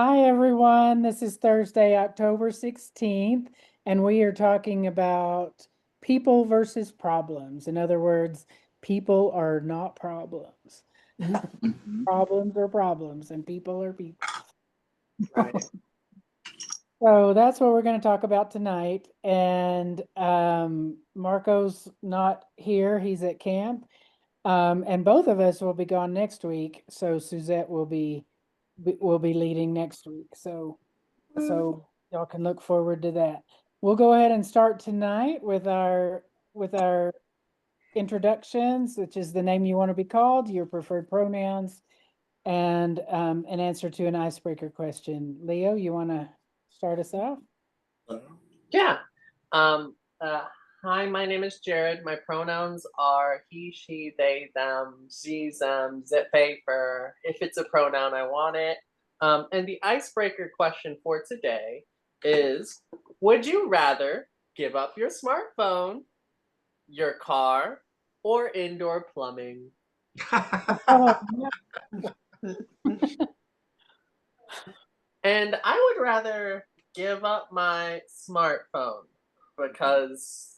Hi, everyone. This is Thursday, October 16th, and we are talking about people versus problems. In other words, people are not problems. Problems are problems, and people are people. Right. So that's what we're going to talk about tonight. And Marco's not here, he's at camp. And both of us will be gone next week. So Suzette will be leading next week. So y'all can look forward to that. We'll go ahead and start tonight with our introductions, which is the name you want to be called, your preferred pronouns, and an answer to an icebreaker question. Leo, you want to start us off? Yeah. Hi, my name is Jared. My pronouns are he, she, they, them, she, them, zip, they, for if it's a pronoun, I want it. And the icebreaker question for today is, would you rather give up your smartphone, your car, or indoor plumbing? Oh, And I would rather give up my smartphone because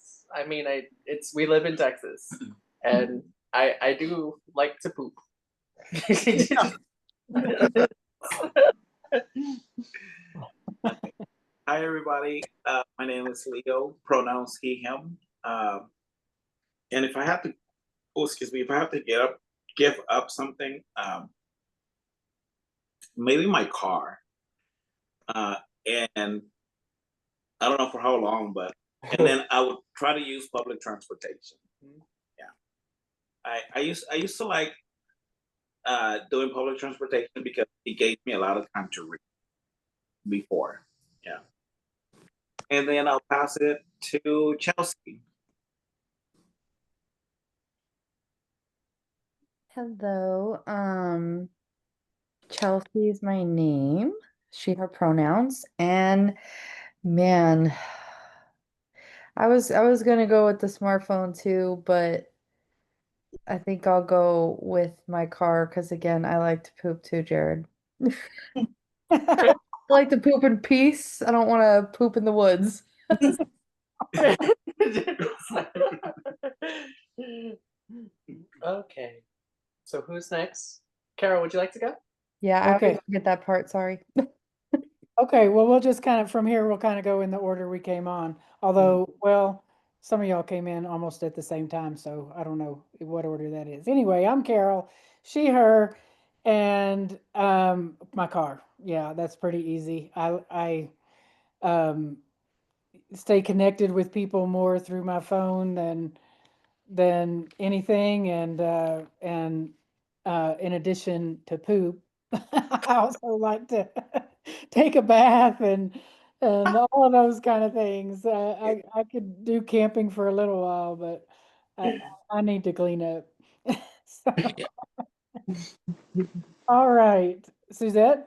we live in Texas and I do like to poop. Hi, everybody. My name is Leo, pronouns he, him. And if I have to, if I have to give up something, maybe my car. And I don't know for how long, and then I would try to use public transportation. Yeah. I used to like doing public transportation because it gave me a lot of time to read before. Yeah. And then I'll pass it to Chelsea. Hello. Chelsea is my name. She, her pronouns. And man, I was gonna go with the smartphone too, but I think I'll go with my car because again, I like to poop too, Jared. I like to poop in peace. I don't want to poop in the woods. Okay. So who's next? Carol, would you like to go? Yeah, I Okay. always forget that part, sorry. Okay, well, we'll just kind of, from here, we'll kind of go in the order we came on. Although, well, some of y'all came in almost at the same time, so I don't know what order that is. Anyway, I'm Carol, she, her, and my car. Yeah, that's pretty easy. I stay connected with people more through my phone than anything, and in addition to poop, I also like to take a bath and all of those kind of things. I could do camping for a little while, but I need to clean up. So, all right, Suzette.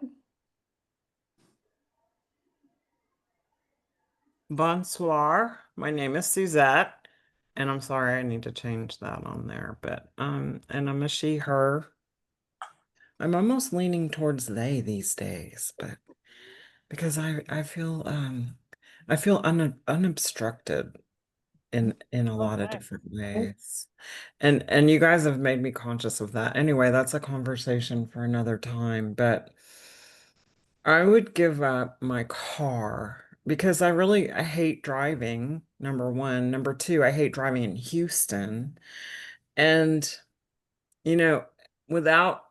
Bonsoir. My name is Suzette, and I'm sorry I need to change that on there, but and I'm a she, her. I'm almost leaning towards they these days, but because I feel unobstructed in a lot of Okay. different ways. And you guys have made me conscious of that. Anyway, that's a conversation for another time, but I would give up my car because I hate driving, number one. Number two, I hate driving in Houston. And, you know, without,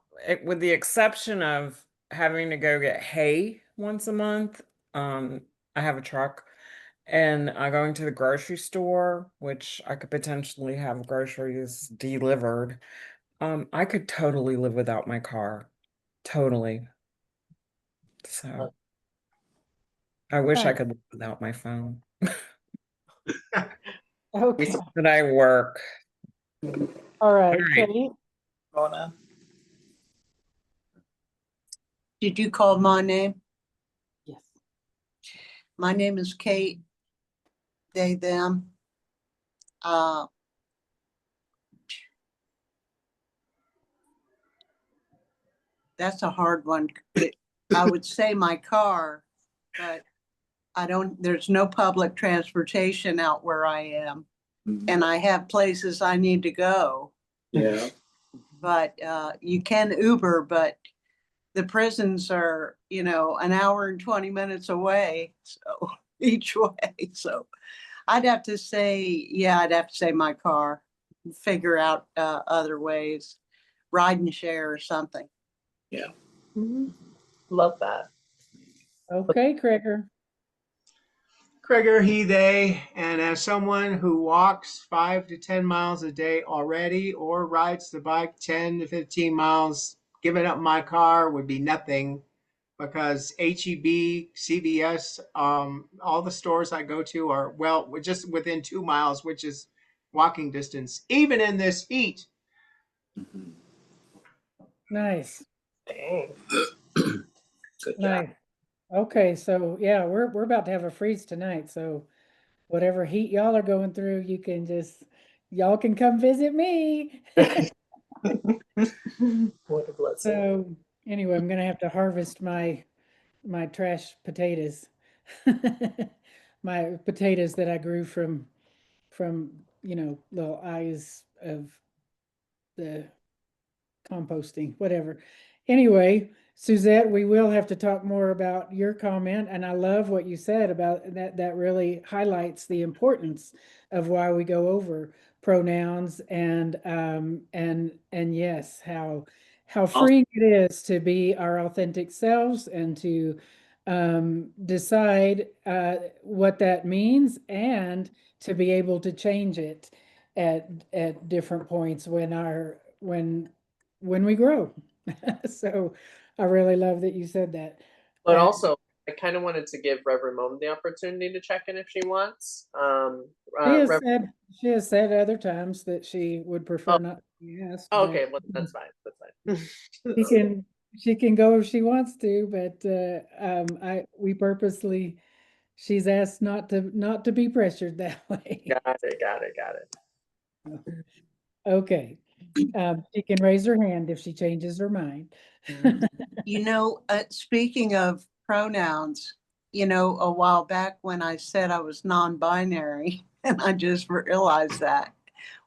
with the exception of having to go get hay once a month, I have a truck and going to the grocery store, which I could potentially have groceries delivered. I could totally live without my car. Totally. So. I wish I could live without my phone. Okay. But I work. All right, All right. Kate. Mona. Did you call my name? Yes. My name is Kate. They, them. That's a hard one. I would say my car, but there's no public transportation out where I am. And I have places I need to go. Yeah. But you can Uber, but the prisons are, an hour and 20 minutes away. So each way. So I'd have to say my car, figure out other ways, ride and share or something. Yeah. Love that. Okay, Craigor. Craigor, he, they, and as someone who walks 5 to 10 miles a day already or rides the bike 10 to 15 miles, giving up my car would be nothing because HEB, CVS, all the stores I go to are, well, just within 2 miles, which is walking distance, even in this heat. Nice. Dang. Good job. Nice. Okay, so yeah, we're about to have a freeze tonight. So whatever heat y'all are going through, y'all can come visit me. What a blessing. So anyway, I'm gonna have to harvest my trash potatoes. My potatoes that I grew from little eyes of the composting, whatever. Anyway, Suzette, we will have to talk more about your comment, and I love what you said about that. That really highlights the importance of why we go over pronouns and yes, how freeing it is to be our authentic selves and to decide what that means and to be able to change it at different points when we grow. So I really love that you said that. But also, I kind of wanted to give Reverend Mona the opportunity to check in if she wants. She has said other times that she would prefer not to be asked. Oh, okay, well that's fine. That's fine. She can go if she wants to, but we purposely, she's asked not to be pressured that way. Got it. Okay. She can raise her hand if she changes her mind. Speaking of pronouns, a while back when I said I was non-binary, and I just realized that.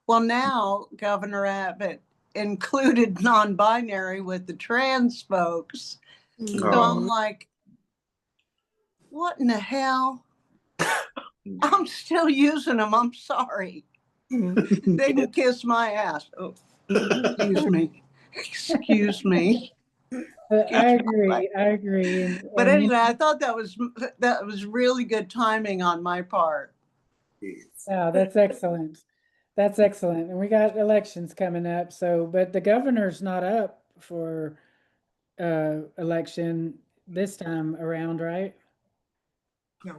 Well, now Governor Abbott included non-binary with the trans folks. So I'm like, what in the hell? I'm still using them. I'm sorry. They can kiss my ass. Oh, excuse me. I agree. But anyway, I thought that was really good timing on my part. Oh, that's excellent. That's excellent. And we got elections coming up. But the governor's not up for election this time around, right? No.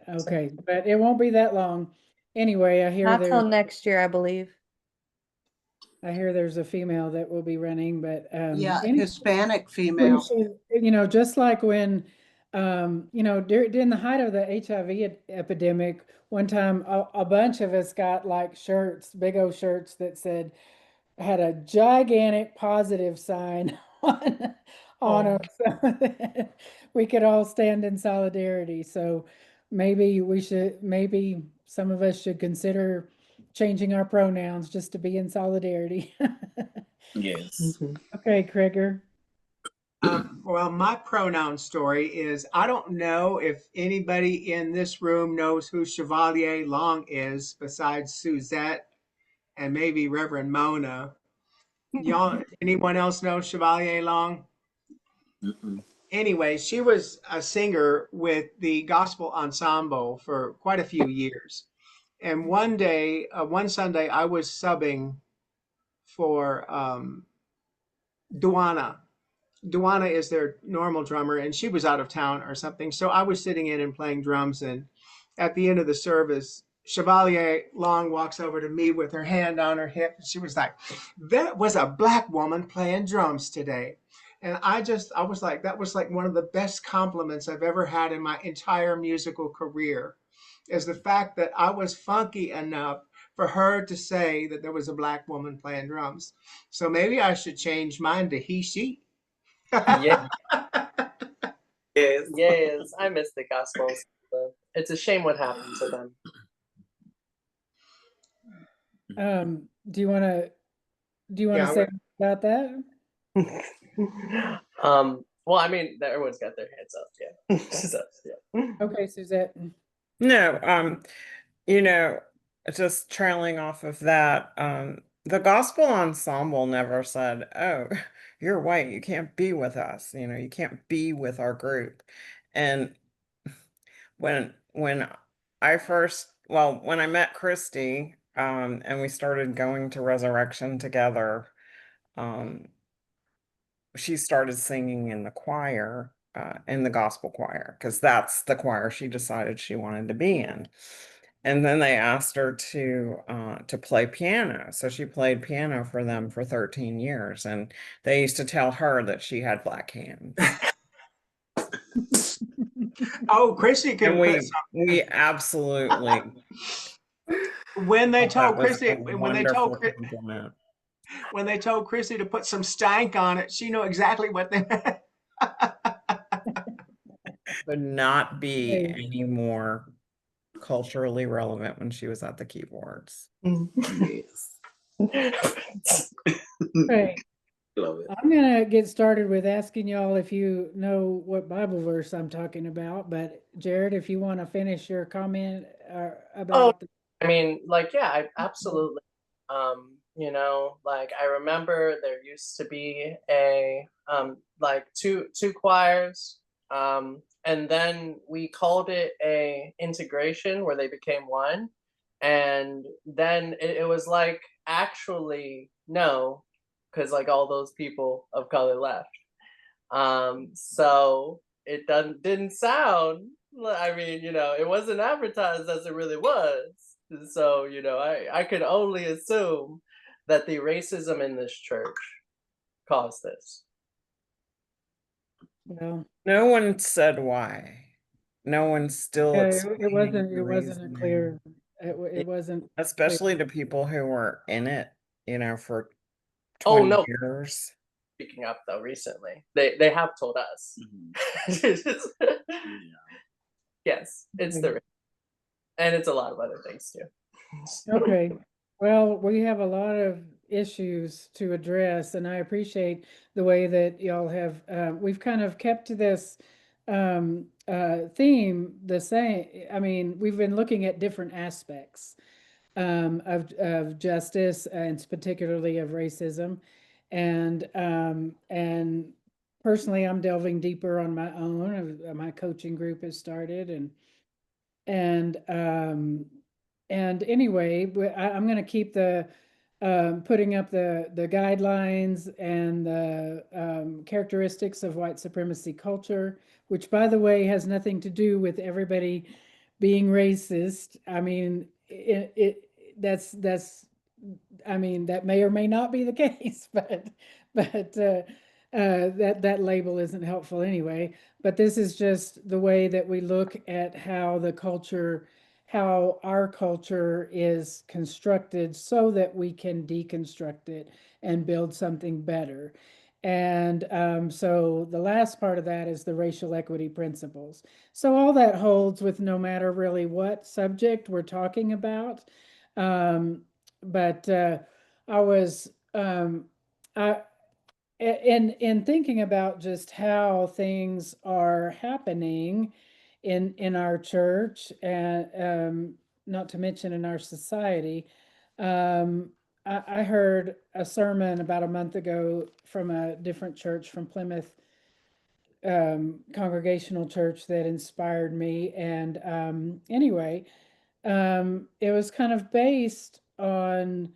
Okay, but it won't be that long. Anyway, I hear Not till next year, I believe. there's a female that will be running, but Hispanic female. Just like when during the height of the HIV epidemic, one time a bunch of us got like shirts, big old shirts that had a gigantic positive sign on them, so we could all stand in solidarity. So maybe some of us should consider changing our pronouns just to be in solidarity. Yes. Okay, Craigor. Well, my pronoun story is I don't know if anybody in this room knows who Chevalier Long is besides Suzette and maybe Reverend Mona. Y'all, anyone else know Chevalier Long? Anyway, she was a singer with the gospel ensemble for quite a few years. And one Sunday, I was subbing for Duana. Duana is their normal drummer, and she was out of town or something. So I was sitting in and playing drums. And at the end of the service, Chevalier Long walks over to me with her hand on her hip. And she was like, "That was a Black woman playing drums today." And I was like, that was like one of the best compliments I've ever had in my entire musical career, is the fact that I was funky enough for her to say that there was a Black woman playing drums. So maybe I should change mine to he, she. Yeah. Yes. Yes, I miss the Gospels. It's a shame what happened to them. Do you want to Yeah, say about that? Well, I mean, everyone's got their hands up. Yeah. So, yeah. Okay, Suzette. No, you know, just trailing off of that, the gospel ensemble never said, "Oh, you're white, you can't be with us, you can't be with our group." And when when I met Christy, and we started going to Resurrection together, she started singing in the choir, in the gospel choir, because that's the choir she decided she wanted to be in. And then they asked her to play piano. So she played piano for them for 13 years. And they used to tell her that she had black hands. Oh, Chrissy can And put we absolutely when they thought told that was Chrissy a wonderful compliment. when they told Chrissy to put some stank on it, she knew exactly what they meant. Would not be Right. any more culturally relevant when she was at the keyboards. Yes. Right. Love it. I'm gonna get started with asking y'all if you know what Bible verse I'm talking about, but Jared, if you want to finish your comment about I mean, like, yeah, absolutely. Like I remember there used to be a like two choirs, and then we called it a integration where they became one, and then it was like actually no, because like all those people of color left. So it didn't sound. I mean, it wasn't advertised as it really was. So I could only assume that the racism in this church caused this. well, No one said why. No one still yeah, explaining it wasn't the a reasoning. clear it wasn't clear. Especially to people who were in it, for Oh 20 no! years. Speaking up though, recently they have told us. Yes, it's the and it's a lot of other things too. Okay. Well, we have a lot of issues to address, and I appreciate the way that y'all have, we've kind of kept to this theme the same. I mean, we've been looking at different aspects of justice, and particularly of racism. And personally, I'm delving deeper on my own. My coaching group has started, and anyway, I'm going to keep the putting up the guidelines and the characteristics of white supremacy culture, which, by the way, has nothing to do with everybody being racist. I mean, that's I mean, that may or may not be the case, but that label isn't helpful anyway. But this is just the way that we look at how our culture is constructed so that we can deconstruct it and build something better. And so the last part of that is the racial equity principles. So all that holds with no matter really what subject we're talking about. But I was in thinking about just how things are happening in our church, and not to mention in our society. I heard a sermon about a month ago from a different church, from Plymouth Congregational Church, that inspired me. And anyway, it was kind of based on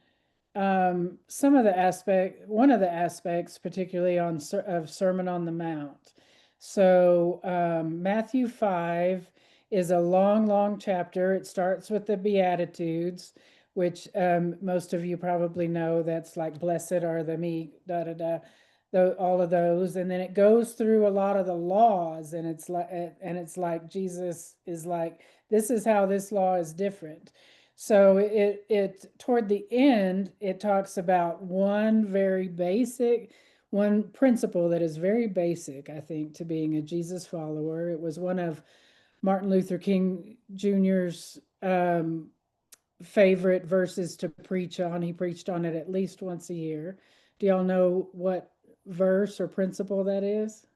one of the aspects, particularly of Sermon on the Mount. So Matthew 5 is a long, long chapter. It starts with the Beatitudes, which most of you probably know. That's like, blessed are the meek, da da da, all of those, and then it goes through a lot of the laws, and it's like Jesus is like, this is how this law is different. So it toward the end, it talks about one very basic, one principle that is very basic, I think, to being a Jesus follower. It was one of Martin Luther King Jr.'s favorite verses to preach on. He preached on it at least once a year. Do y'all know what verse or principle that is?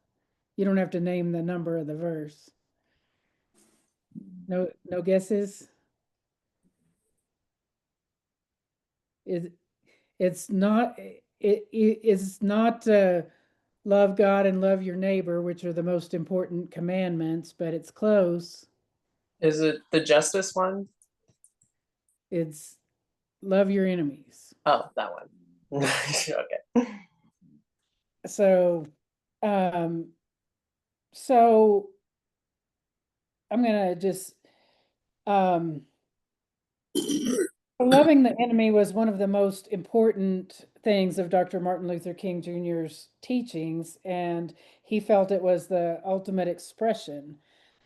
You don't have to name the number of the verse. No guesses? It's not it's not love God and love your neighbor, which are the most important commandments, but it's close. Is it the justice one? It's love your enemies. Oh, that one. Okay. So so I'm gonna just loving the enemy was one of the most important things of Dr. Martin Luther King Jr.'s teachings, and he felt it was the ultimate expression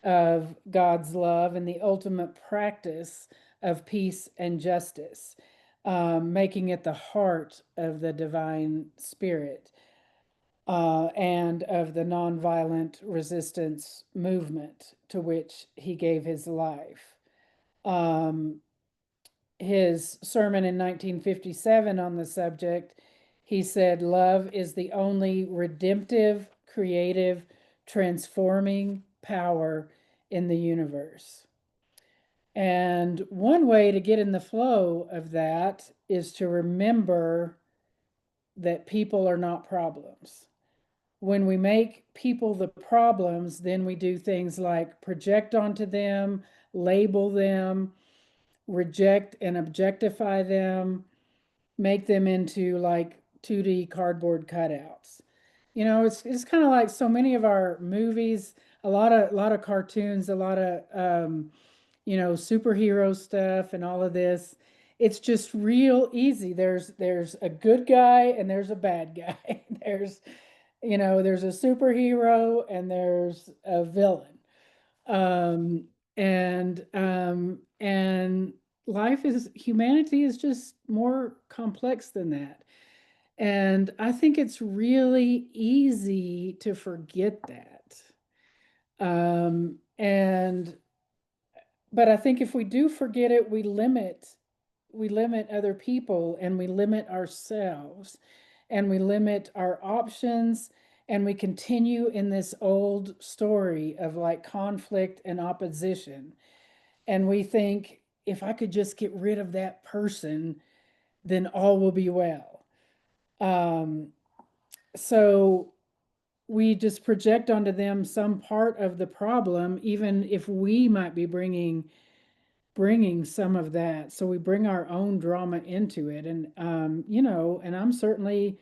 of God's love and the ultimate practice of peace and justice, making it the heart of the divine spirit and of the nonviolent resistance movement to which he gave his life. His sermon in 1957 on the subject, he said, "Love is the only redemptive, creative, transforming power in the universe." And one way to get in the flow of that is to remember that people are not problems. When we make people the problems, then we do things like project onto them, label them, reject and objectify them, make them into like 2D cardboard cutouts. You know, it's kind of like so many of our movies, a lot of cartoons, a lot of superhero stuff and all of this. It's just real easy. There's a good guy and there's a bad guy. There's a superhero and there's a villain. And humanity is just more complex than that. And I think it's really easy to forget that. But I think if we do forget it, we limit other people and we limit ourselves and we limit our options and we continue in this old story of like conflict and opposition. And we think, if I could just get rid of that person, then all will be well. So we just project onto them some part of the problem, even if we might be bringing some of that. So we bring our own drama into it. And, and I'm certainly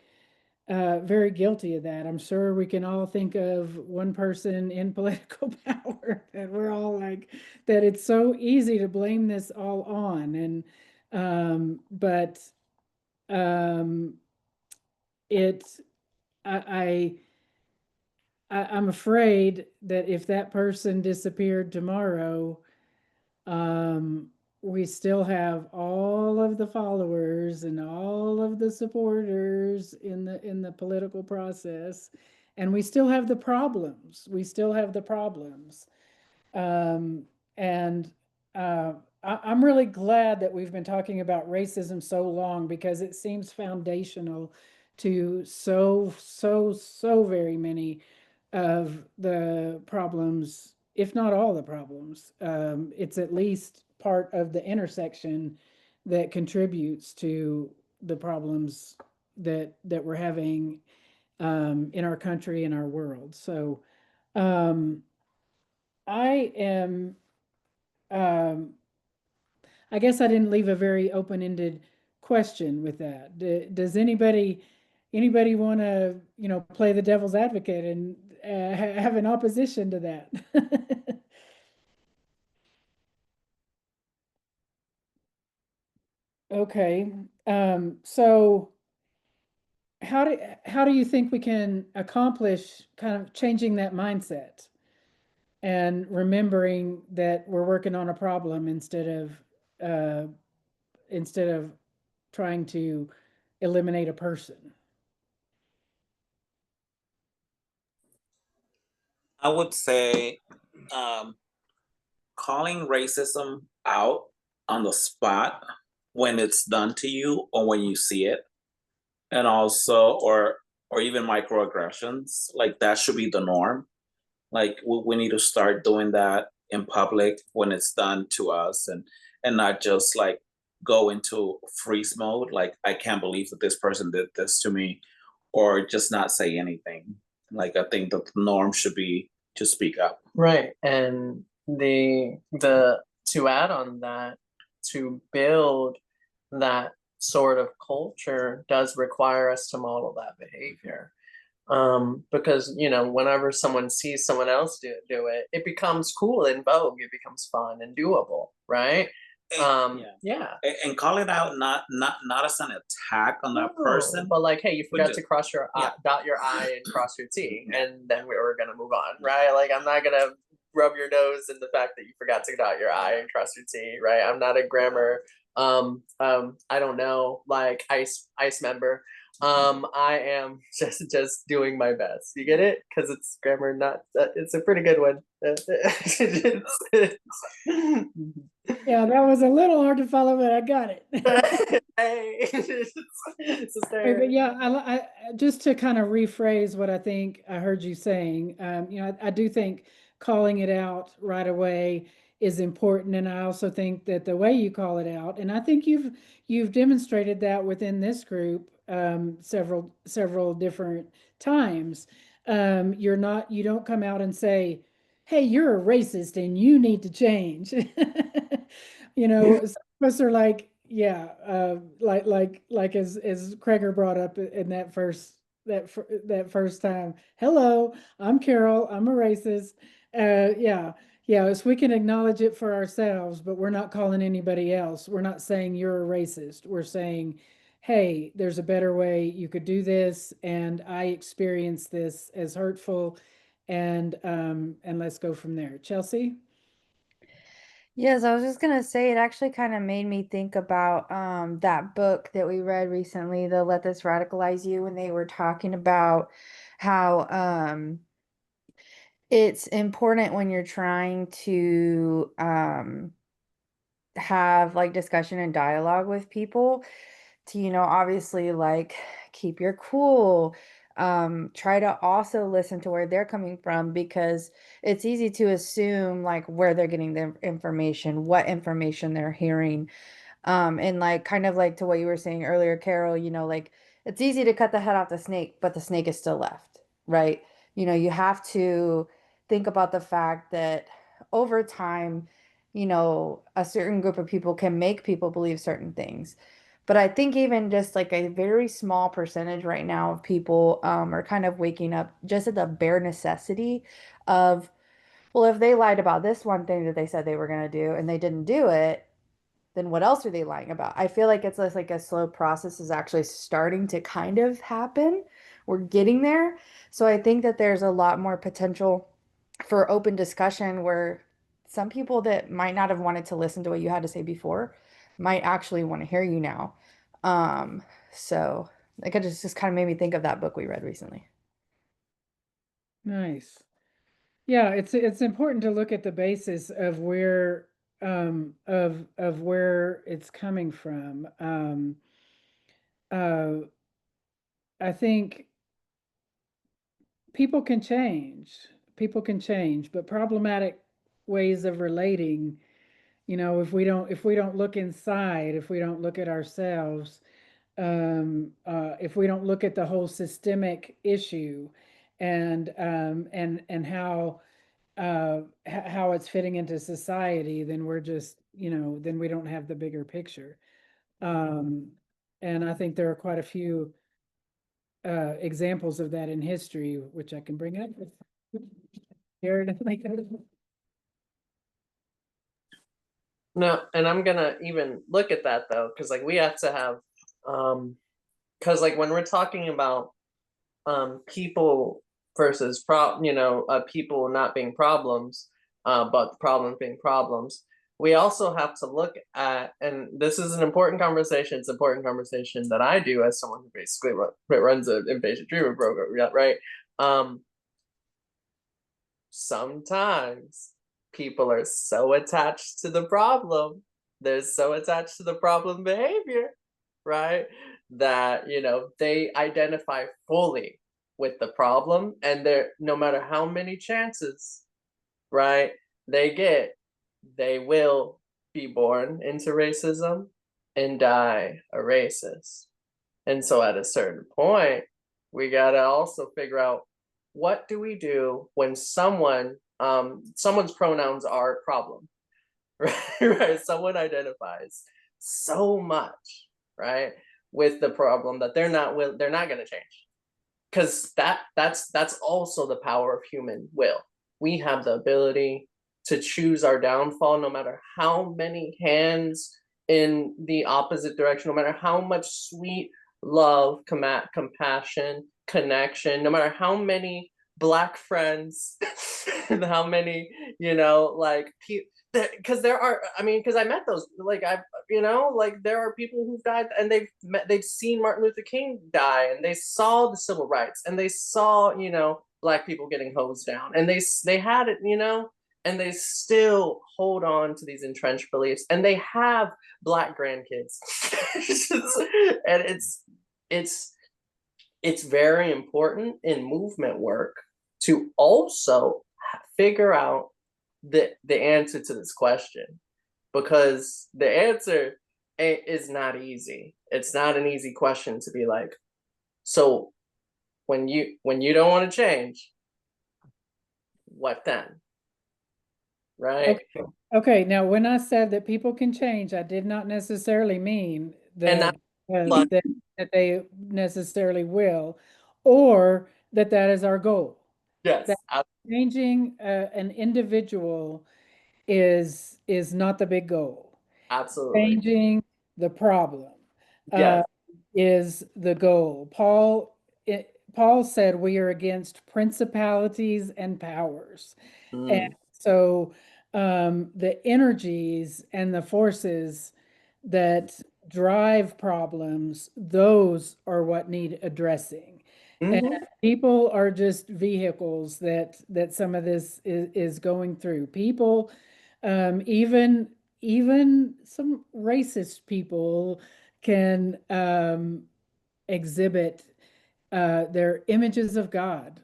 very guilty of that. I'm sure we can all think of one person in political power that we're all like, that it's so easy to blame this all on. But it's, I'm afraid that if that person disappeared tomorrow, we still have all of the followers and all of the supporters in the political process, and we still have the problems. And I'm really glad that we've been talking about racism so long, because it seems foundational to so very many of the problems, if not all the problems. It's at least part of the intersection that contributes to the problems that we're having in our country and our world. So I am I guess I didn't leave a very open-ended question with that. Does anybody want to, play the devil's advocate and have an opposition to that? Okay. So how do you think we can accomplish kind of changing that mindset and remembering that we're working on a problem instead of, uh, instead of, trying to eliminate a person? I would say calling racism out on the spot when it's done to you or when you see it, and also or even microaggressions, like that should be the norm. Like we need to start doing that in public when it's done to us, and not just like go into freeze mode, like I can't believe that this person did this to me, or just not say anything. Like I think the norm should be to speak up. Right. And the to add on that, to build that sort of culture does require us to model that behavior. Because whenever someone sees someone else do it, it becomes cool and vogue, it becomes fun and doable, right? Yeah. And call it out, not as an attack on that person, but like, hey, you forgot just- to cross your yeah. dot your I and cross your T, and then we were gonna move on, right? Like, I'm not gonna rub your nose in the fact that you forgot to dot your I and cross your T, right? I'm not a grammar I don't know, like ice member. I am just doing my best. You get it? Because it's grammar, not it's a pretty good one. Yeah, that was a little hard to follow, but I got it. Hey, Hey, but yeah, I just to kind of rephrase what I think I heard you saying. I do think calling it out right away is important, and I also think that the way you call it out, and I think you've demonstrated that within this group several different times. You don't come out and say, "Hey, you're a racist and you need to change." Some of us are like, yeah, like as Kreger brought up in that first time. Hello, I'm Carol. I'm a racist. Yeah. So we can acknowledge it for ourselves, but we're not calling anybody else. We're not saying you're a racist. We're saying, hey, there's a better way you could do this, and I experienced this as hurtful, and let's go from there. Chelsea? Yes, I was just gonna say it actually kind of made me think about that book that we read recently, the Let This Radicalize You, when they were talking about how it's important when you're trying to have like discussion and dialogue with people to, obviously like keep your cool. Try to also listen to where they're coming from, because it's easy to assume like where they're getting the information, what information they're hearing. And like kind of like to what you were saying earlier, Carol, like it's easy to cut the head off the snake, but the snake is still left, right? You have to think about the fact that over time, a certain group of people can make people believe certain things. But I think even just like a very small percentage right now of people are kind of waking up just at the bare necessity of, well, if they lied about this one thing that they said they were going to do and they didn't do it, then what else are they lying about? I feel like it's like a slow process is actually starting to kind of happen. We're getting there. So I think that there's a lot more potential for open discussion where some people that might not have wanted to listen to what you had to say before might actually want to hear you now. So like it just kind of made me think of that book we read recently. Nice. Yeah, it's important to look at the basis of where of where it's coming from. I think people can change. People can change, but problematic ways of relating, if we don't look inside, if we don't look at ourselves, if we don't look at the whole systemic issue, and how it's fitting into society, then we're just, then we don't have the bigger picture. And I think there are quite a few examples of that in history, which I can bring up. Jared, No, and I'm gonna even look at that though, because like we have to have because like when we're talking about people versus people not being problems, but the problems being problems, we also have to look at, and this is an important conversation, it's an important conversation that I do as someone who basically runs an inpatient treatment program, right? sometimes people are so attached to the problem, they're so attached to the problem behavior, right? That, you know, they identify fully with the problem, and they're, no matter how many chances, right, they get, they will be born into racism and die a racist. And so at a certain point, we gotta also figure out, what do we do when someone's pronouns are a problem, right? Right? Someone identifies so much, right, with the problem that they're not gonna change, because that's also the power of human will. We have the ability to choose our downfall, no matter how many hands in the opposite direction, no matter how much sweet love, compassion, connection, no matter how many Black friends, and how many, you know, like, because there are, I mean, because I met those, like, you know, like, there are people who've died, and they've seen Martin Luther King die, and they saw the civil rights, and they saw, you know, Black people getting hosed down, and they had it, you know, and they still hold on to these entrenched beliefs, and they have Black grandkids. And it's very important in movement work to also figure out the answer to this question, because the answer is not easy. It's not an easy question to be like, so when you don't want to change, what then? Right? Okay, now when I said that people can change, I did not necessarily mean And that that's that they necessarily will, or that is our goal. yes, That changing an individual is not the big goal. absolutely. Changing the problem Yes. is the goal. Paul said we are against principalities and powers. And so the energies and the forces that drive problems, those are what need addressing. And people are just vehicles that some of this is going through. People, even some racist people can exhibit their images of God.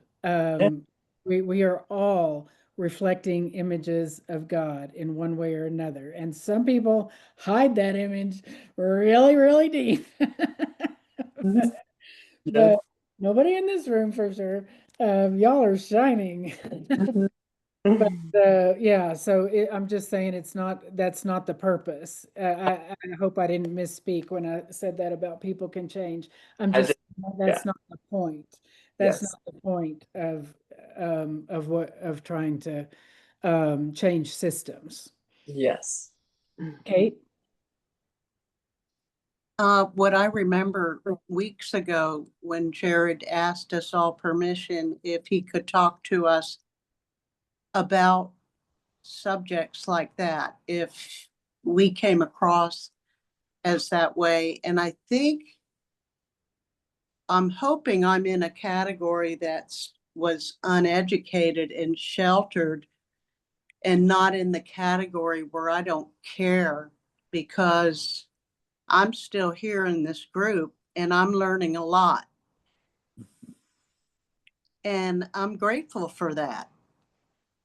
We are all reflecting images of God in one way or another. And some people hide that image really, really deep. But nobody in this room for sure. Y'all are shining. But yeah, so I'm just saying that's not the purpose. I hope I didn't misspeak when I said that about people can change. I'm just that's not the point. That's not the point of trying to change systems. Yes. Kate? What I remember weeks ago when Jared asked us all permission if he could talk to us about subjects like that, if we came across as that way. And I think I'm hoping I'm in a category that was uneducated and sheltered, and not in the category where I don't care, because I'm still here in this group and I'm learning a lot. And I'm grateful for that.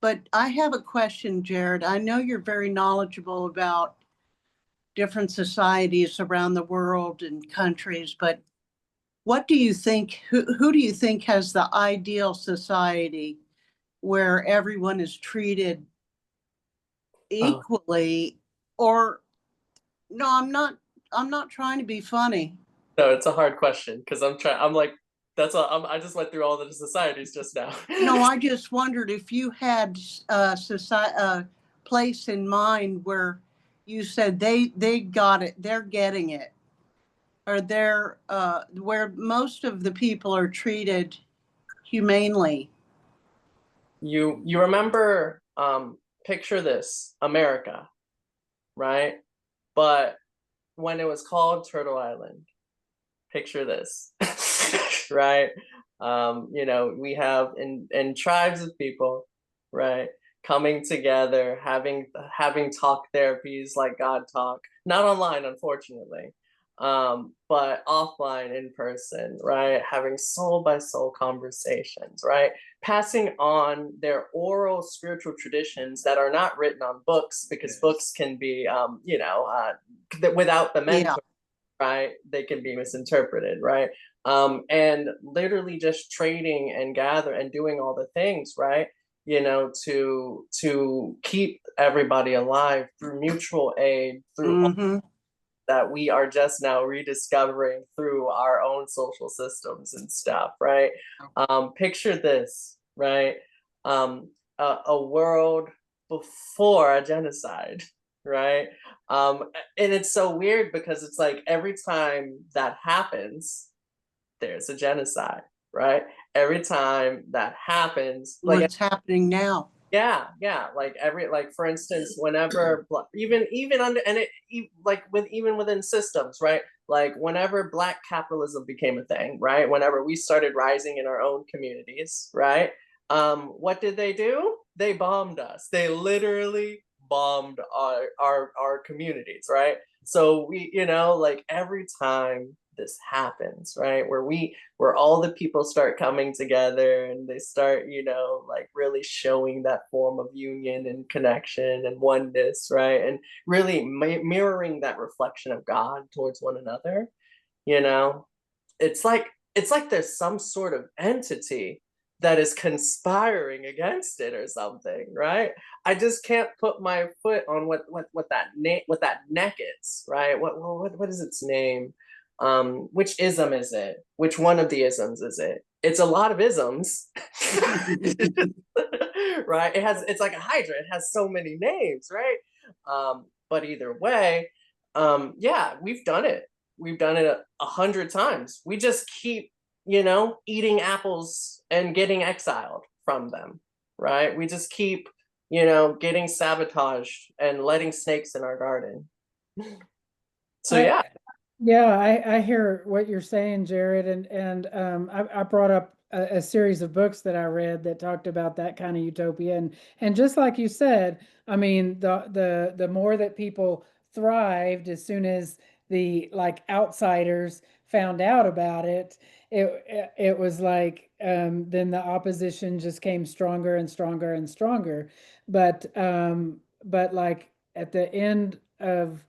But I have a question, Jared. I know you're very knowledgeable about different societies around the world and countries, but what do you think, who do you think has the ideal society where everyone is treated equally? Or no, I'm not trying to be funny. No, it's a hard question, because I'm like, I just went through all the societies just now. No, I just wondered if you had a place in mind where you said they got it, they're getting it, or they're where most of the people are treated humanely. You remember, picture this, America, right? But when it was called Turtle Island, picture this, right? You know, we have in tribes of people, right? Coming together, having talk therapies like GODTALK, not online, unfortunately, but offline, in person, right? Having soul by soul conversations, right? Passing on their oral spiritual traditions that are not written on books, because books can be, without the mentor, right? They can be misinterpreted, right? And literally just trading and gather and doing all the things, right? To keep everybody alive through mutual aid, through that we are just now rediscovering through our own social systems and stuff, right? Picture this, right? A world before a genocide, right? And it's so weird because it's like every time that happens, there's a genocide, right? Every time that happens, like what's happening now? yeah, like for instance, whenever even under and it like even within systems, right? Like whenever Black capitalism became a thing, right? Whenever we started rising in our own communities, right? What did they do? They bombed us. They literally bombed our communities, right? So we, like every time this happens, right, where all the people start coming together and they start, like really showing that form of union and connection and oneness, right, and really mirroring that reflection of God towards one another, you know it's like there's some sort of entity that is conspiring against it or something, right? I just can't put my foot on what that neck is, right? What is its name? Which ism is it? Which one of the isms is it? It's a lot of isms. Right? It's like a hydra. It has so many names, right? But either way, yeah, we've done it. We've done it 100 times. We just keep, eating apples and getting exiled from them, right? We just keep, getting sabotaged and letting snakes in our garden. So yeah. Yeah, I hear what you're saying, Jared, and I brought up a series of books that I read that talked about that kind of utopia, and just like you said, I mean, the more that people thrived, as soon as the like outsiders found out about it, it was like then the opposition just came stronger and stronger and stronger, but like at the end of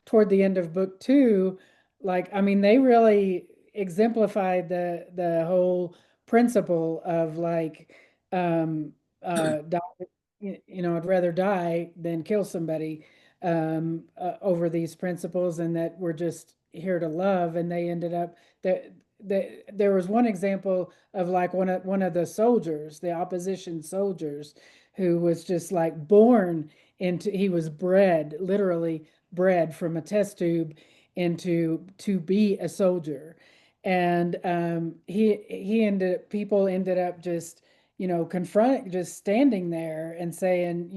toward the end of book two, like I mean they really exemplified the whole principle of like die, I'd rather die than kill somebody over these principles, and that we're just here to love. And they ended up that there was one example of like one of the soldiers, the opposition soldiers, who was just like born into, he was bred, literally bred from a test tube into to be a soldier. And people ended up just confronting, just standing there and saying,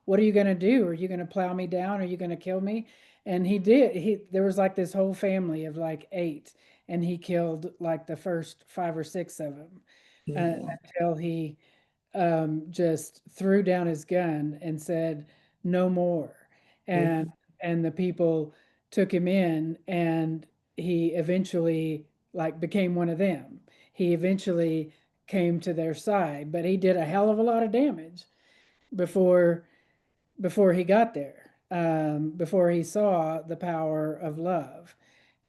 what are you going to do? Are you going to plow me down? Are you going to kill me? And he did. There was like this whole family of like 8, and he killed like the first 5 or 6 of them until he just threw down his gun and said, "No more." And the people took him in, and he eventually like became one of them. He eventually came to their side, but he did a hell of a lot of damage before he got there. Before he saw the power of love.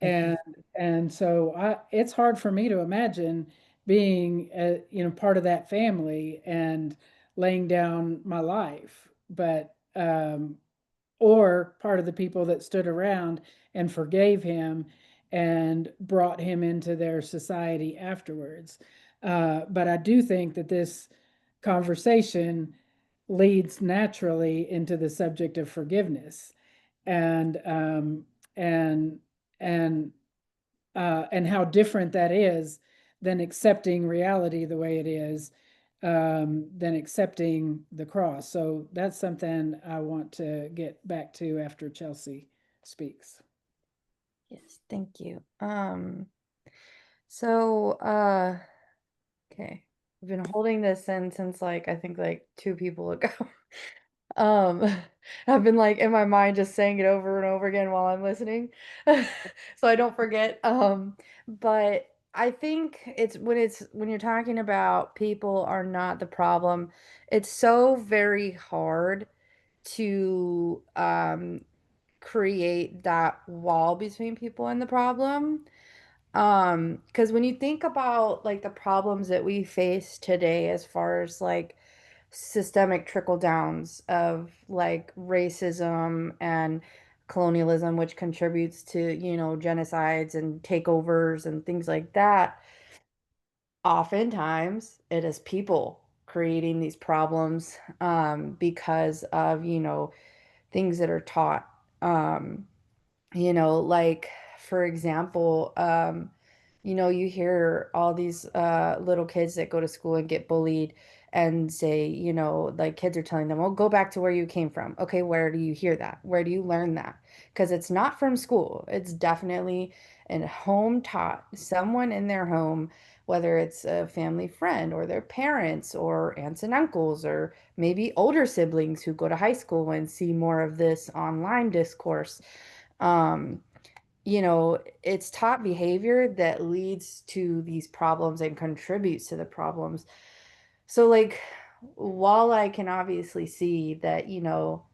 And so it's hard for me to imagine being part of that family and laying down my life, but or part of the people that stood around and forgave him and brought him into their society afterwards. But I do think that this conversation leads naturally into the subject of forgiveness, and and and and how different that is than accepting reality the way it is, than accepting the cross. So that's something I want to get back to after Chelsea speaks. Yes, thank you. So, okay. I've been holding this in since like I think like 2 people ago. Um, I've been like in my mind just saying it over and over again while I'm listening, so I don't forget. But I think it's when you're talking about people are not the problem, it's so very hard to create that wall between people and the problem. Because when you think about like the problems that we face today as far as like systemic trickle downs of like racism and colonialism, which contributes to, you know, genocides and takeovers and things like that, oftentimes it is people creating these problems because of, you know, things that are taught. Um, you know, like for example, you know, you hear all these little kids that go to school and get bullied and say, you know, like kids are telling them, "Oh, go back to where you came from." Okay, where do you hear that? Where do you learn that? Because it's not from school. It's definitely in home taught. Someone in their home, whether it's a family friend or their parents or aunts and uncles or maybe older siblings who go to high school and see more of this online discourse. um, you know, it's taught behavior that leads to these problems and contributes to the problems. So, like, while I can obviously see that, you know,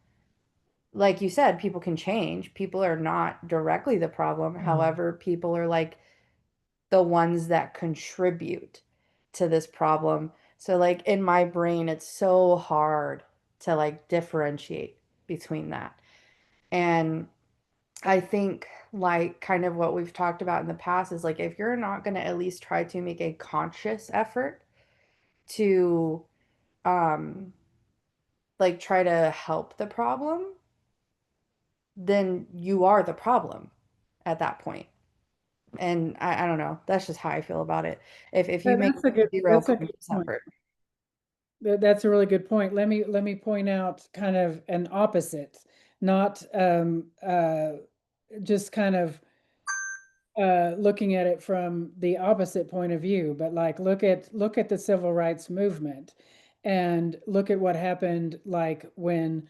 like you said, people can change, people are not directly the problem. However, people are like the ones that contribute to this problem. So, like, in my brain, it's so hard to like differentiate between that. And I think like kind of what we've talked about in the past is like if you're not going to at least try to make a conscious effort to um like try to help the problem, then you are the problem at that point. And I don't know. That's just how I feel about it. If you make zero That's a good conscious point. effort. That's a really good point. Let me point out kind of an opposite, not just kind of looking at it from the opposite point of view, but like look at the civil rights movement and look at what happened like when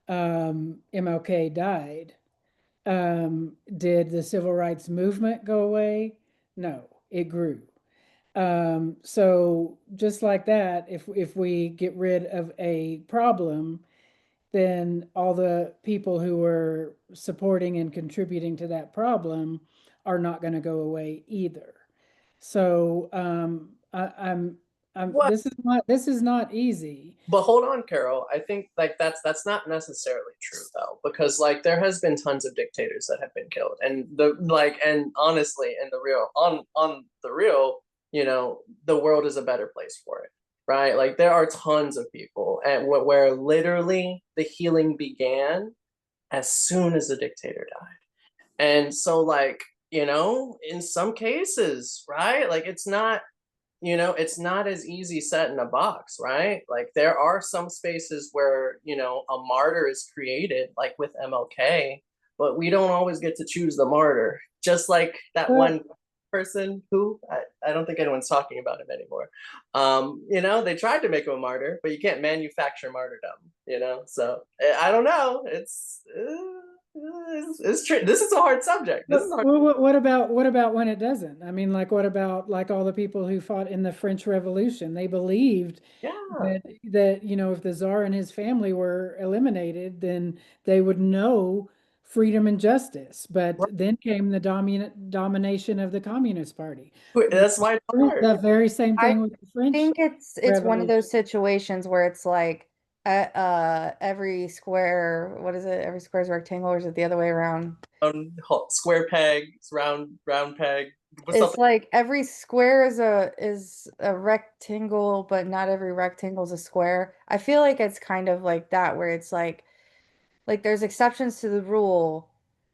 MLK died. Did the civil rights movement go away? No, it grew. So just like that, if we get rid of a problem, then all the people who were supporting and contributing to that problem are not going to go away either. So What? this is not easy. But hold on, Carol. I think like that's not necessarily true though, because like there has been tons of dictators that have been killed, and the like, and honestly, in the real on the real, you know, the world is a better place for it, right? Like there are tons of people, and where literally the healing began as soon as the dictator died. And so like, you know, in some cases, right? Like it's not, you know, it's not as easy set in a box, right? Like there are some spaces where, you know, a martyr is created, like with MLK, but we don't always get to choose the martyr. Just like that Well, one person who I don't think anyone's talking about him anymore. You know, they tried to make him a martyr, but you can't manufacture martyrdom, you know? So I don't know. It's true. This is a hard subject. This is hard. well, what about when it doesn't? I mean, like what about like all the people who fought in the French Revolution? They believed Yeah. that you know if the Tsar and his family were eliminated, then they would know freedom and justice. But then came the domination of the Communist Party. That's why it's hard. The very same I thing with the French think it's one of Revolution. those situations where it's like every square, what is it? Every square is a rectangle, or is it the other way around? Square peg, round peg. It's like every square is a rectangle, but not every rectangle is a square. I feel like it's kind of like that, where it's like there's exceptions to the rule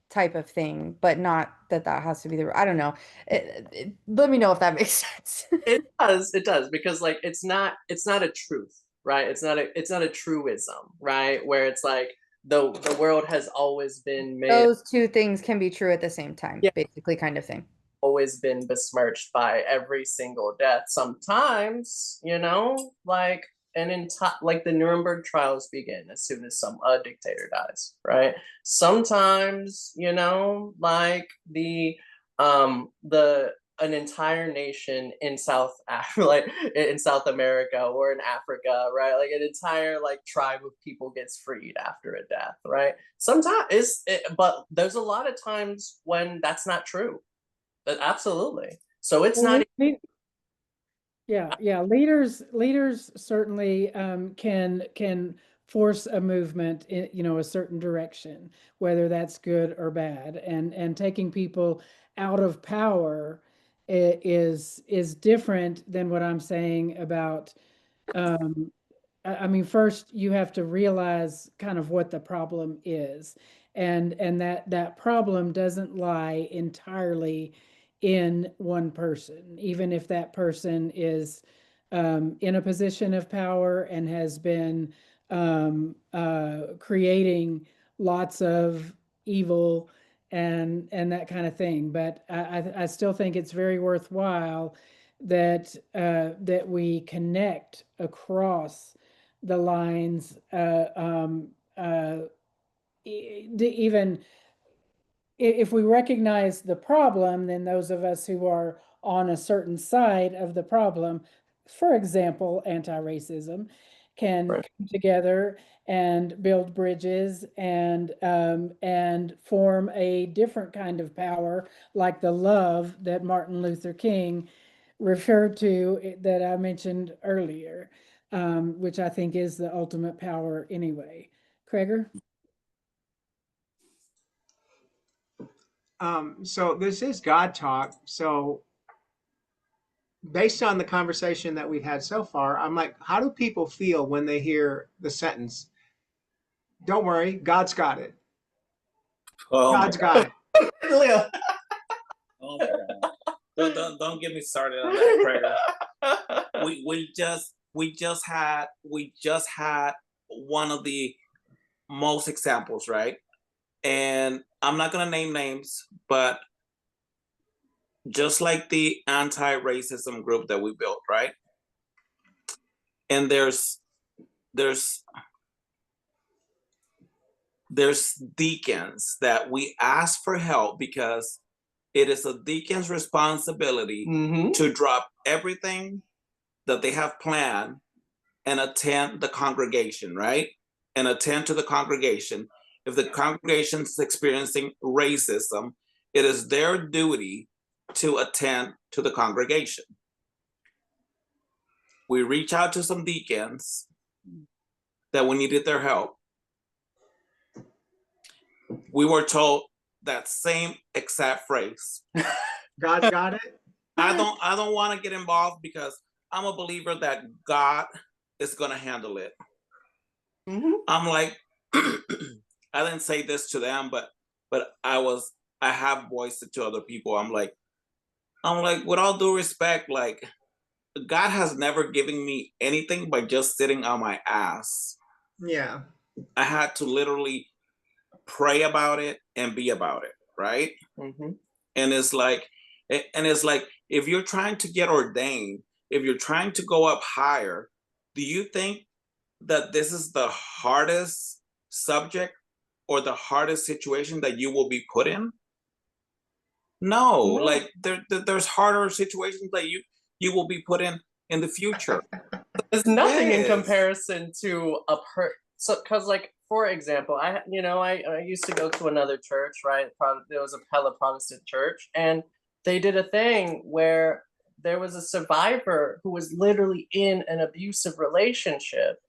type of thing, but not that that has to be the rule. I don't know. Let me know if that makes sense. It does, because like it's not a truth, right? It's not a truism, right? Where it's like the world has always been made. Those two things can be true at the same time, Yeah. basically, kind of thing. always been besmirched by every single death. Sometimes, you know, like like the Nuremberg trials begin as soon as a dictator dies, right? Sometimes, you know, like an entire nation in South like in South America or in Africa, right? Like an entire like tribe of people gets freed after a death, right? Sometimes but there's a lot of times when that's not true. But absolutely. So it's Well, not. yeah. Leaders certainly can force a movement in, you know, a certain direction, whether that's good or bad. And taking people out of power is different than what I'm saying about I mean, first you have to realize kind of what the problem is, and that problem doesn't lie entirely in one person, even if that person is in a position of power and has been creating lots of evil and that kind of thing. But I still think it's very worthwhile that that we connect across the lines, even if we recognize the problem, then those of us who are on a certain side of the problem, for example, anti-racism, can Right. come together and build bridges and form a different kind of power, like the love that Martin Luther King referred to that I mentioned earlier, which I think is the ultimate power anyway. Kreger? So this is God Talk. So based on the conversation that we've had so far, I'm like, how do people feel when they hear the sentence, "Don't worry, God's got it. Oh my God's God. got it." Leo. Oh my God. Don't get me started on that, Craig. We just had one of the most examples, right? And I'm not gonna name names, but just like the anti-racism group that we built, right? And there's deacons that we ask for help because it is a deacon's responsibility to drop everything that they have planned and attend the congregation, right? And attend to the congregation. If the congregation is experiencing racism, it is their duty to attend to the congregation. We reach out to some deacons that we needed their help. We were told that same exact phrase. God's got it. I don't want to get involved because I'm a believer that God is going to handle it. I'm like, I didn't say this to them, but I have voiced it to other people. I'm like, with all due respect, like, God has never given me anything by just sitting on my ass. Yeah. I had to literally pray about it and be about it, right? And it's like, if you're trying to get ordained, if you're trying to go up higher, do you think that this is the hardest subject or the hardest situation that you will be put in? No, like there's harder situations that you will be put in the future. There's nothing in comparison to because like, for example, I used to go to another church, right? There was a hella Protestant church, and they did a thing where there was a survivor who was literally in an abusive relationship.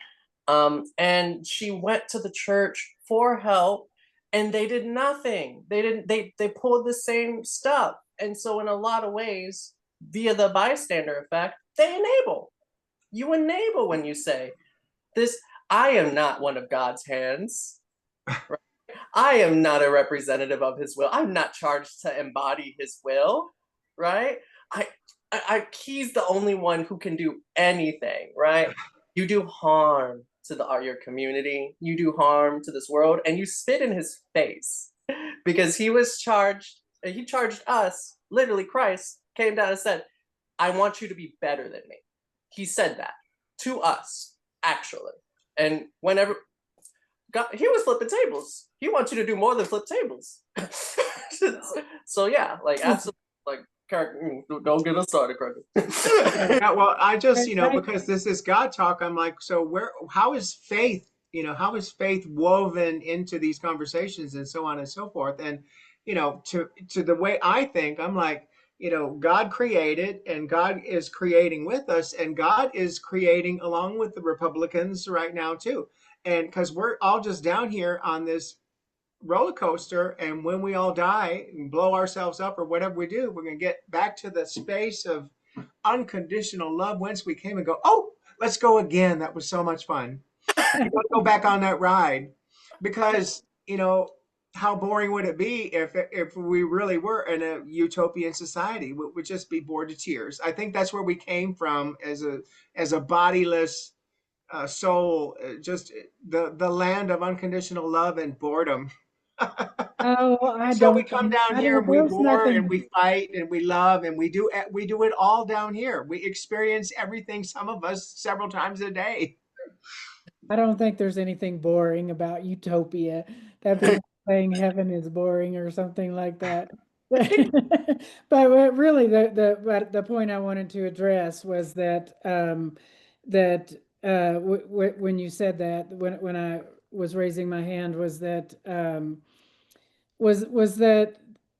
And she went to the church for help, and they did nothing. They pulled the same stuff. And so in a lot of ways, via the bystander effect, they enable. You enable when you say, this, I am not one of God's hands. Right? I am not a representative of his will. I'm not charged to embody his will, right? He's the only one who can do anything, right? You do harm to your community, you do harm to this world, and you spit in his face because he charged us literally Christ came down and said, I want you to be better than me. He said that to us, actually. And whenever God, he was flipping tables. He wants you to do more than flip tables. So yeah, like absolutely, like don't get us started, Kirk. Yeah, well, I just, because this is God talk, I'm like, so how is faith, how is faith woven into these conversations and so on and so forth? And, to the way I think, I'm like, God created and God is creating with us, and God is creating along with the Republicans right now too. And because we're all just down here on this roller coaster, and when we all die and blow ourselves up or whatever we do, we're going to get back to the space of unconditional love whence we came and go, oh, let's go again. That was so much fun. Let's go back on that ride, because how boring would it be if we really were in a utopian society? We would just be bored to tears. I think that's where we came from as a bodiless soul, just the land of unconditional love and boredom. Oh, I So we don't come think down here and we there's war and nothing. we fight and we love and we do it all down here. We experience everything, some of us several times a day. I don't think there's anything boring about utopia. That'd be like saying heaven is boring or something like that. But really, the point I wanted to address was that when you said that, when I was raising my hand, was that was that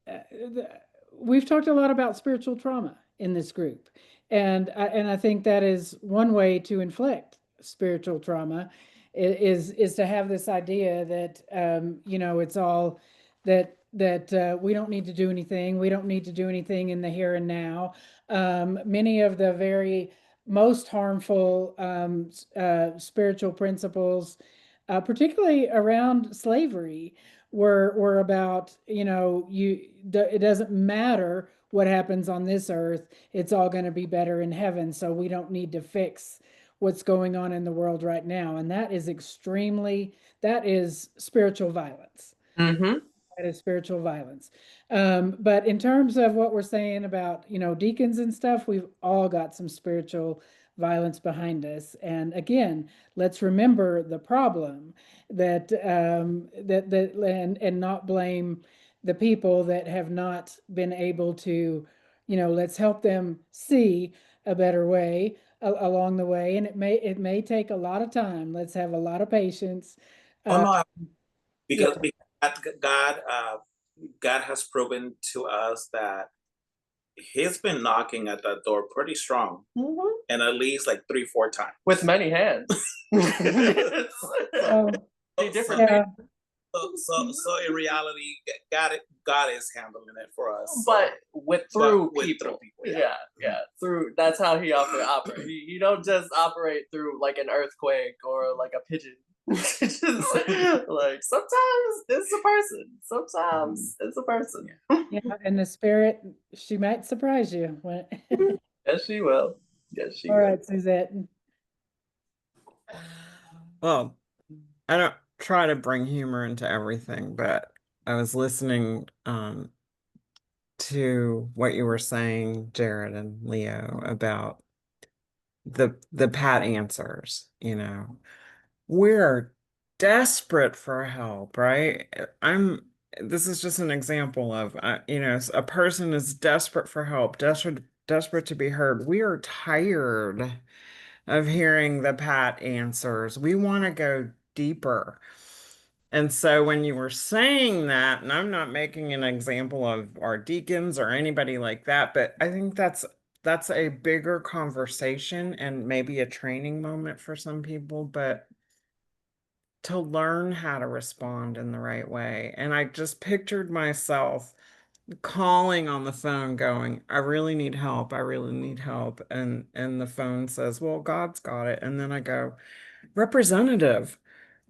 uh, the, we've talked a lot about spiritual trauma in this group, and I think that is one way to inflict spiritual trauma, is to have this idea that it's all that we don't need to do anything. We don't need to do anything in the here and now. Many of the very most harmful spiritual principles, particularly around slavery, were about, it doesn't matter what happens on this earth, it's all going to be better in heaven, so we don't need to fix what's going on in the world right now. And that is spiritual violence. Mm-hmm. That is spiritual violence. But in terms of what we're saying about, deacons and stuff, we've all got some spiritual violence behind us. And again, let's remember the problem that and not blame the people that have not been able to, let's help them see a better way along the way. And it may take a lot of time. Let's have a lot of patience. Oh no, because, Yeah. because God has proven to us that He's been knocking at that door pretty strong, and at least like 3-4 times with many hands. Different. Yeah. So in reality, God is handling it for us. But through with people. Yeah. Through, that's how he operates. He don't just operate through like an earthquake or like a pigeon. Just, like sometimes it's a person. Sometimes it's a person. Yeah, and the spirit, she might surprise you. Yes, she will. Yes, she All will. right, Suzette. Well, I don't try to bring humor into everything, but I was listening to what you were saying, Jared and Leo, about the pat answers. We're desperate for help, right? This is just an example of a person is desperate for help, desperate to be heard. We are tired of hearing the pat answers. We want to go deeper. And so when you were saying that, and I'm not making an example of our deacons or anybody like that, but I think that's a bigger conversation and maybe a training moment for some people, but to learn how to respond in the right way. And I just pictured myself calling on the phone going, I really need help. I really need help. And the phone says, well, God's got it. And then I go, representative,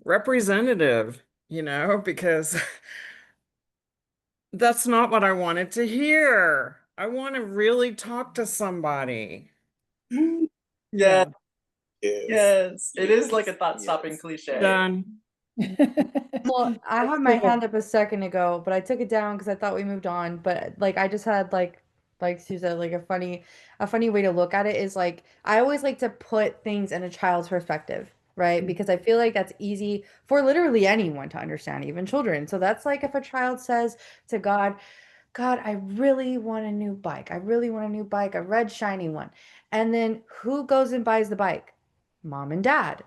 because that's not what I wanted to hear. I want to really talk to somebody. Yeah. Yes. It is like a thought-stopping cliche. Done. Well, I had my hand up a second ago, but I took it down because I thought we moved on. But like, I just had like like Sue said, like a funny way to look at it is like I always like to put things in a child's perspective, right? Because I feel like that's easy for literally anyone to understand, even children. So that's like if a child says to God, God, I really want a new bike. I really want a new bike, a red shiny one. And then who goes and buys the bike? Mom and dad.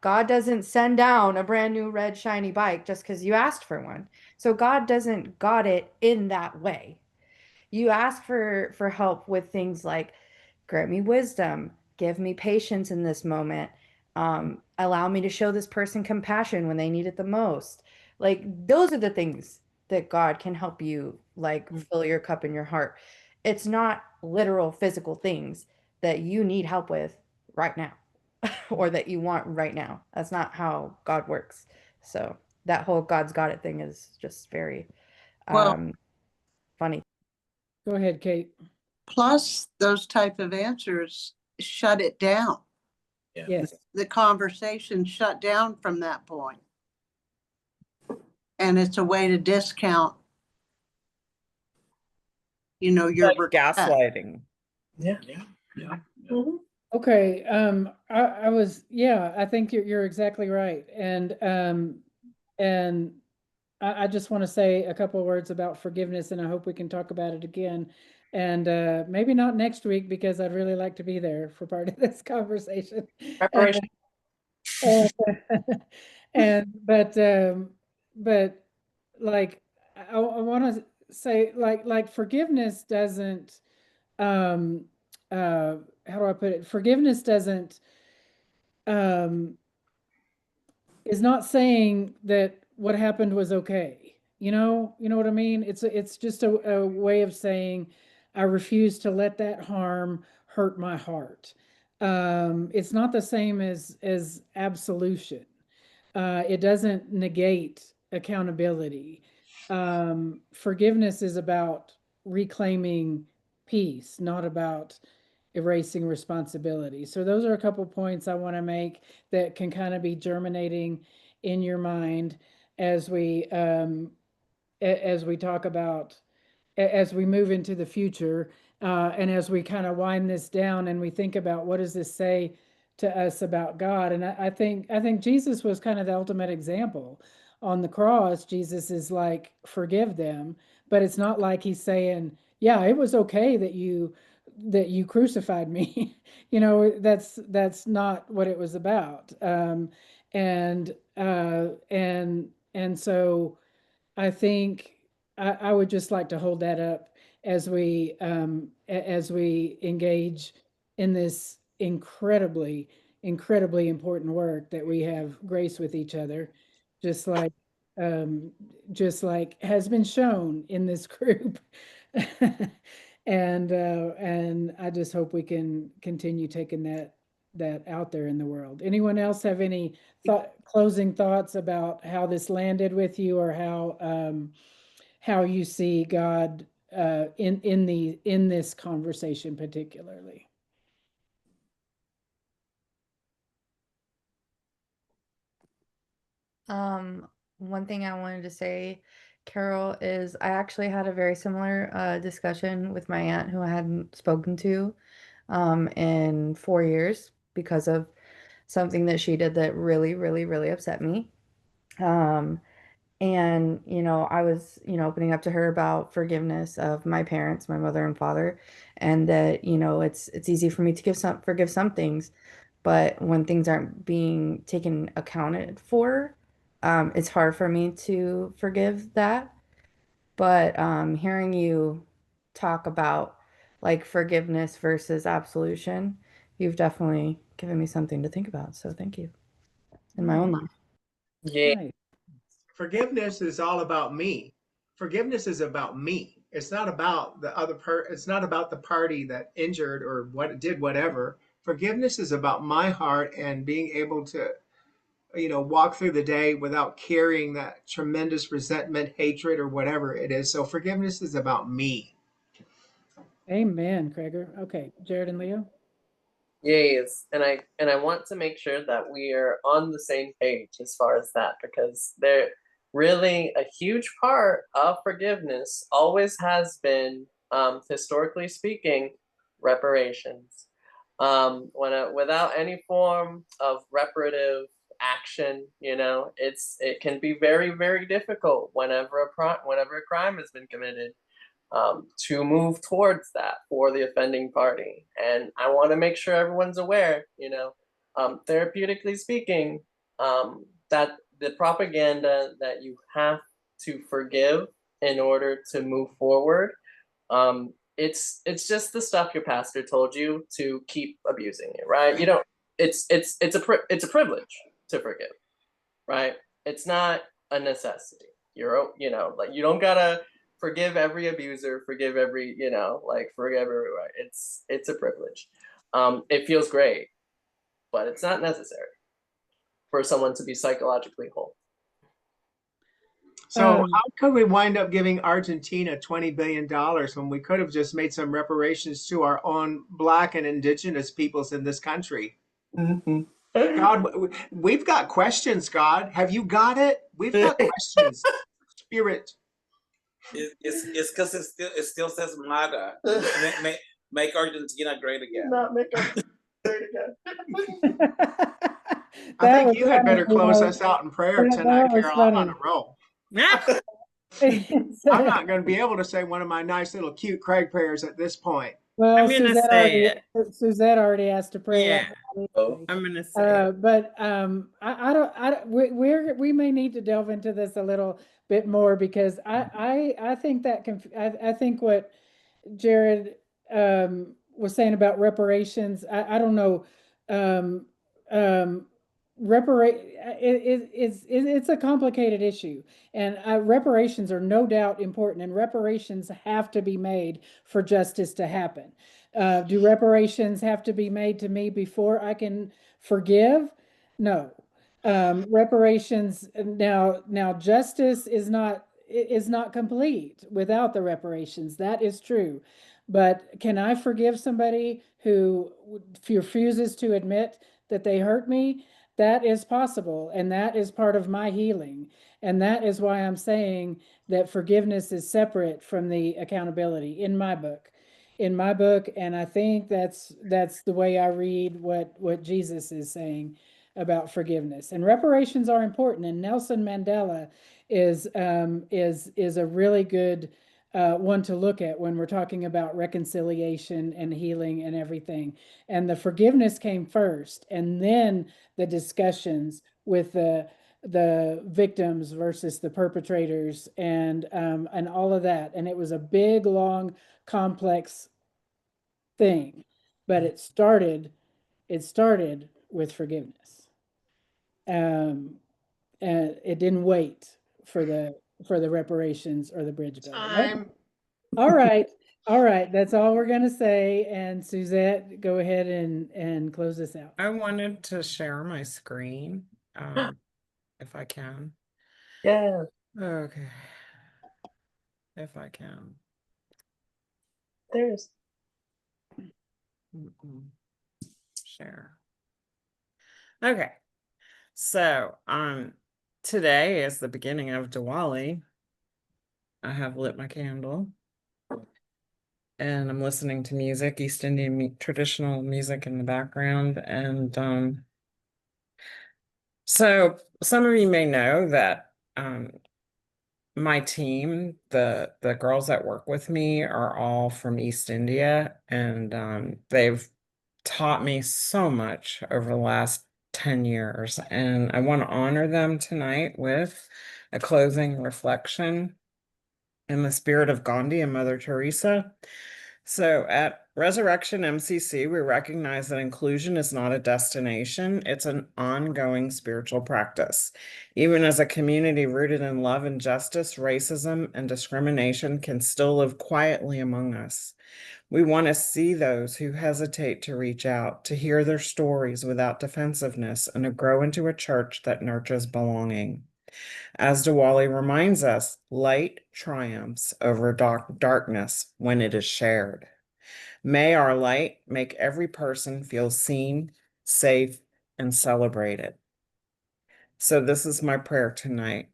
God doesn't send down a brand new red shiny bike just because you asked for one. So God doesn't got it in that way. You ask for help with things like grant me wisdom, give me patience in this moment, allow me to show this person compassion when they need it the most. Like those are the things that God can help you like fill your cup in your heart. It's not literal physical things that you need help with right now or that you want right now. That's not how God works. So that whole God's got it thing is just very Well, funny. Go ahead, Kate. plus those type of answers shut it down. Yeah. Yes. The conversation shut down from that point. And it's a way to discount, you know, your Like gaslighting. Yeah. Yeah. Yeah. Mhm. Okay. I was, yeah, I think you're exactly right. And I just want to say a couple of words about forgiveness, and I hope we can talk about it again. And maybe not next week, because I'd really like to be there for part of this conversation. Preparation. And, but like I want to say like forgiveness doesn't how do I put it? Forgiveness doesn't um is not saying that what happened was okay. You know what I mean? It's just a way of saying I refuse to let that harm hurt my heart. It's not the same as absolution. It doesn't negate accountability. Forgiveness is about reclaiming peace, not about erasing responsibility. So those are a couple points I want to make that can kind of be germinating in your mind as we talk about as we move into the future, and as we kind of wind this down and we think about what does this say to us about God. And I think Jesus was kind of the ultimate example. On the cross, Jesus is like, forgive them, but it's not like he's saying, yeah, it was okay that you crucified me. That's not what it was about. And so I think I would just like to hold that up as we engage in this incredibly important work that we have grace with each other, just like um, just like has been shown in this group. And I just hope we can continue taking that out there in the world. Anyone else have any closing thoughts about how this landed with you, or how you see God in this conversation particularly? One thing I wanted to say, Carol, is I actually had a very similar discussion with my aunt who I hadn't spoken to in 4 years because of something that she did that really, really, really upset me. Um, and I was opening up to her about forgiveness of my parents, my mother and father, and that it's easy for me to forgive some things, but when things aren't being taken accounted for, it's hard for me to forgive that. But hearing you talk about like forgiveness versus absolution, you've definitely given me something to think about. So thank you in my own life. Yeah. Nice. Forgiveness is all about me. Forgiveness is about me. It's not about the other it's not about the party that injured or what did whatever. Forgiveness is about my heart and being able to walk through the day without carrying that tremendous resentment, hatred, or whatever it is. So forgiveness is about me. Amen, Gregor. Okay, Jared and Leo. Yes, and I want to make sure that we are on the same page as far as that, because they're really a huge part of forgiveness always has been historically speaking, reparations. Without any form of reparative action, it can be very, very difficult whenever a crime has been committed, to move towards that for the offending party. And I want to make sure everyone's aware, therapeutically speaking, that the propaganda that you have to forgive in order to move forward, it's just the stuff your pastor told you to keep abusing it, right? You don't. It's a privilege to forgive, right? It's not a necessity. Like you don't gotta forgive every abuser, forgive every, forgive everyone. It's a privilege. It feels great, but it's not necessary for someone to be psychologically whole. So how could we wind up giving Argentina $20 billion when we could have just made some reparations to our own Black and Indigenous peoples in this country? Mm-hmm. God, we've got questions, God. Have you got it? We've got questions. Spirit. It's because it still says MAGA. Make Argentina great again. Not make Argentina great again. I think you had better close us out in prayer tonight, Carol. I'm on a roll. I'm not going to be able to say one of my nice little cute Craig prayers at this point. Well, I'm gonna say it. Suzette already asked to pray. Yeah. I'm gonna say it. But we may need to delve into this a little bit more, because I think that I think what Jared was saying about reparations, I don't know, it's a complicated issue, and reparations are no doubt important, and reparations have to be made for justice to happen. Do reparations have to be made to me before I can forgive? No. Reparations, now justice is not complete without the reparations. That is true. But can I forgive somebody who refuses to admit that they hurt me? That is possible, and that is part of my healing. And that is why I'm saying that forgiveness is separate from the accountability in my book. And I think that's the way I read what Jesus is saying about forgiveness. And reparations are important. And Nelson Mandela is a really good one to look at when we're talking about reconciliation and healing and everything. And the forgiveness came first, and then the discussions with the victims versus the perpetrators, and all of that. And it was a big, long, complex thing, but it started with forgiveness. And it didn't wait for the reparations or the bridge building. All right. That's all we're gonna say. And Suzette, go ahead and close this out. I wanted to share my screen, if I can. Yeah. Okay. If I can. There's. Share. Okay. So, today is the beginning of Diwali. I have lit my candle, and I'm listening to music, East Indian traditional music in the background. And so some of you may know that my team, the girls that work with me, are all from East India, and they've taught me so much over the last 10 years. And I want to honor them tonight with a closing reflection in the spirit of Gandhi and Mother Teresa. So at Resurrection MCC, we recognize that inclusion is not a destination, it's an ongoing spiritual practice. Even as a community rooted in love and justice, racism and discrimination can still live quietly among us. We want to see those who hesitate to reach out, to hear their stories without defensiveness, and to grow into a church that nurtures belonging. As Diwali reminds us, light triumphs over darkness when it is shared. May our light make every person feel seen, safe, and celebrated. So this is my prayer tonight.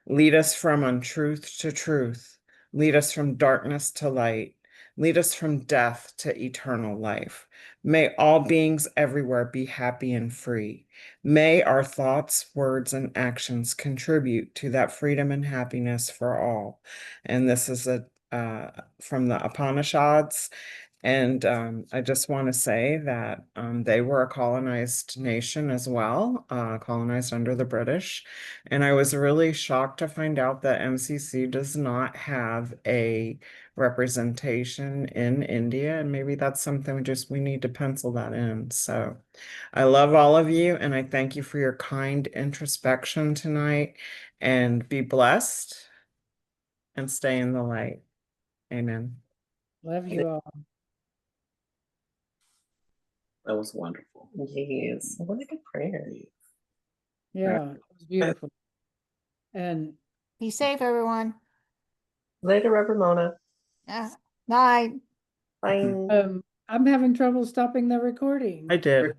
Lead us from untruth to truth. Lead us from darkness to light. Lead us from death to eternal life. May all beings everywhere be happy and free. May our thoughts, words, and actions contribute to that freedom and happiness for all. And this is from the Upanishads. And I just want to say that they were a colonized nation as well, colonized under the British. And I was really shocked to find out that MCC does not have a representation in India. And maybe that's something we need to pencil that in. So I love all of you, and I thank you for your kind introspection tonight. And be blessed and stay in the light. Amen. Love you all. That was wonderful. Yes. What a good prayer. Yeah, it was beautiful. And Be safe, everyone. Later, Reverend Mona. Night. Bye. I'm having trouble stopping the recording. I did.